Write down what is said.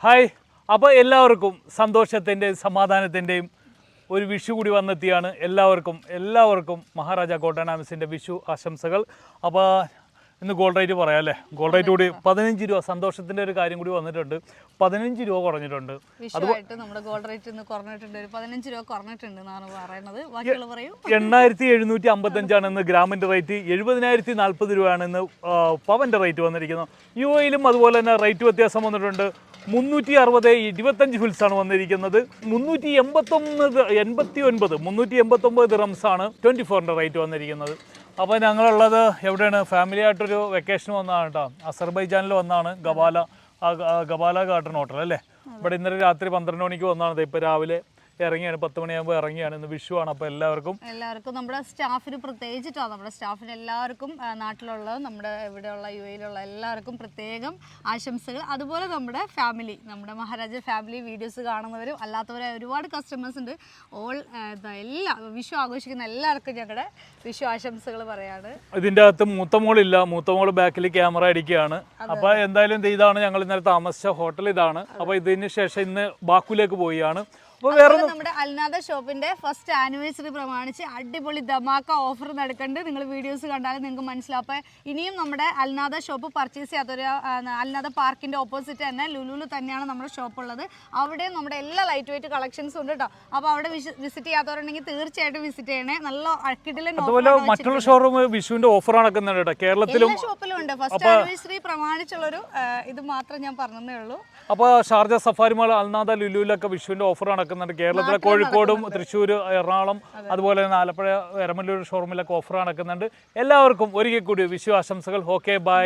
Hi, അപ്പോൾ എല്ലാവർക്കും സന്തോഷത്തിൻ്റെയും സമാധാനത്തിൻ്റെയും ഒരു വിഷു കൂടി വന്നെത്തിയാണ്. എല്ലാവർക്കും മഹാരാജ കോട്ടൺ ആമസിൻ്റെ വിഷു ആശംസകൾ. അപ്പോൾ ഇന്ന് ഗോൾഡ് റേറ്റ് പറയാം അല്ലേ? ഗോൾഡ് റേറ്റ് കൂടി 15 രൂപ, സന്തോഷത്തിൻ്റെ ഒരു കാര്യം കൂടി വന്നിട്ടുണ്ട്. 15 രൂപ കുറഞ്ഞിട്ടുണ്ട്. വിഷുവായിട്ട് നമ്മുടെ ഗോൾഡ് റേറ്റ് ഇന്ന് കുറഞ്ഞിട്ടുണ്ട്, ഒരു 15 രൂപ കുറഞ്ഞിട്ടുണ്ട് എന്നാണ് പറയുന്നത്. ബാക്കിയുള്ള പറയൂ. 8755 ഇന്ന് ഗ്രാമിൻ്റെ റേറ്റ്, 70,040 രൂപയാണ് ഇന്ന് പവൻ്റെ റേറ്റ് വന്നിരിക്കുന്നത്. യു എയിലും അതുപോലെ തന്നെ റേറ്റ് വ്യത്യാസം വന്നിട്ടുണ്ട്. 360 25 ഫിൽസാണ് വന്നിരിക്കുന്നത്. 389 ദിറംസാണ് 24ൻ്റെ റേറ്റ് വന്നിരിക്കുന്നത്. അപ്പോൾ ഞങ്ങളുള്ളത് എവിടെയാണ്? ഫാമിലി ആയിട്ടൊരു വെക്കേഷൻ വന്നതാണ് കേട്ടോ. അസർബൈജാനിൽ വന്നതാണ്. ഗബാല ഗാർഡൻ ഹോട്ടൽ അല്ലേ? ഇവിടെ ഇന്നലെ രാത്രി 12 മണിക്ക് വന്നതാണ്. ഇപ്പോൾ രാവിലെ ഇറങ്ങിയാണ്, 10 മണിയാകുമ്പോൾ ഇറങ്ങിയാണ്. ഇന്ന് വിഷുവാണ്. അപ്പോൾ എല്ലാവർക്കും നമ്മുടെ സ്റ്റാഫിന് പ്രത്യേകിച്ചിട്ടാണ്, നമ്മുടെ സ്റ്റാഫിന് എല്ലാവർക്കും, നാട്ടിലുള്ള നമ്മുടെ ഇവിടെയുള്ള യു എയിലുള്ള എല്ലാവർക്കും പ്രത്യേകം ആശംസകൾ. അതുപോലെ നമ്മുടെ നമ്മുടെ മഹാരാജ ഫാമിലി വീഡിയോസ് കാണുന്നവരും അല്ലാത്തവരെ ഒരുപാട് കസ്റ്റമേഴ്സ് ഉണ്ട്. എല്ലാ വിഷു ആഘോഷിക്കുന്ന എല്ലാവർക്കും ഞങ്ങളുടെ വിഷു ആശംസകൾ പറയാണ്. ഇതിൻ്റെ അകത്ത് മൂത്തമോളില്ല, മൂത്തമോള് ബാക്കിൽ ക്യാമറ അടിക്കുകയാണ്. അപ്പോൾ എന്തായാലും ഇതാണ് ഞങ്ങൾ ഇന്നലെ താമസിച്ച ഹോട്ടൽ ഇതാണ്. അപ്പോൾ ഇതിന് ശേഷം ഇന്ന് ബാക്കുലേക്ക് പോയാണ്. നമ്മുടെ അൽനാദ ഷോപ്പിന്റെ ഫസ്റ്റ് ആനിവേഴ്സറി പ്രമാണിച്ച് അടിപൊളി ധമാക്ക ഓഫർ നടക്കുന്നുണ്ട്. നിങ്ങൾ വീഡിയോസ് കണ്ടാലും നിങ്ങൾക്ക് മനസ്സിലാവും. അപ്പോൾ ഇനിയും നമ്മുടെ അൽനാദ ഷോപ്പ് പർച്ചേസ് ചെയ്യാത്തൊരു, അൽനാദ പാർക്കിന്റെ ഓപ്പോസിറ്റ് തന്നെ ലുലുലു തന്നെയാണ് നമ്മുടെ ഷോപ്പ് ഉള്ളത്. അവിടെയും നമ്മുടെ എല്ലാ ലൈറ്റ് വെയിറ്റ് കളക്ഷൻസും ഉണ്ട് കേട്ടോ. അപ്പോൾ അവിടെ വിസിറ്റ് ചെയ്യാത്തവരുണ്ടെങ്കിൽ തീർച്ചയായിട്ടും വിസിറ്റ് ചെയ്യണേ. നല്ല മറ്റുള്ള ഷോറൂം വിഷുവിന്റെ ഓഫർ നടക്കുന്നുണ്ട് കേരളത്തിലും, ഷോപ്പിലും ഉണ്ട്. ഫസ്റ്റ് ആനിവേഴ്സറി പ്രമാണിച്ചുള്ളൊരു ഇത് മാത്രം ഞാൻ പറഞ്ഞതേ ഉള്ളൂ. അപ്പോൾ ഷാർജ സഫാരി മാൾ, അൽനാദ, ലുലുവിലൊക്കെ വിഷുവിന്റെ ഓഫർ നടക്കുന്നുണ്ട്. കേരളത്തിലെ കോഴിക്കോടും തൃശ്ശൂർ, എറണാകുളം, അതുപോലെ തന്നെ ആലപ്പുഴ, എരമല്ലൂർ ഷോറൂമിലൊക്കെ ഓഫർ നടക്കുന്നുണ്ട്. എല്ലാവർക്കും ഒരിക്കൽ കൂടി വിഷു ആശംസകൾ. Okay, by.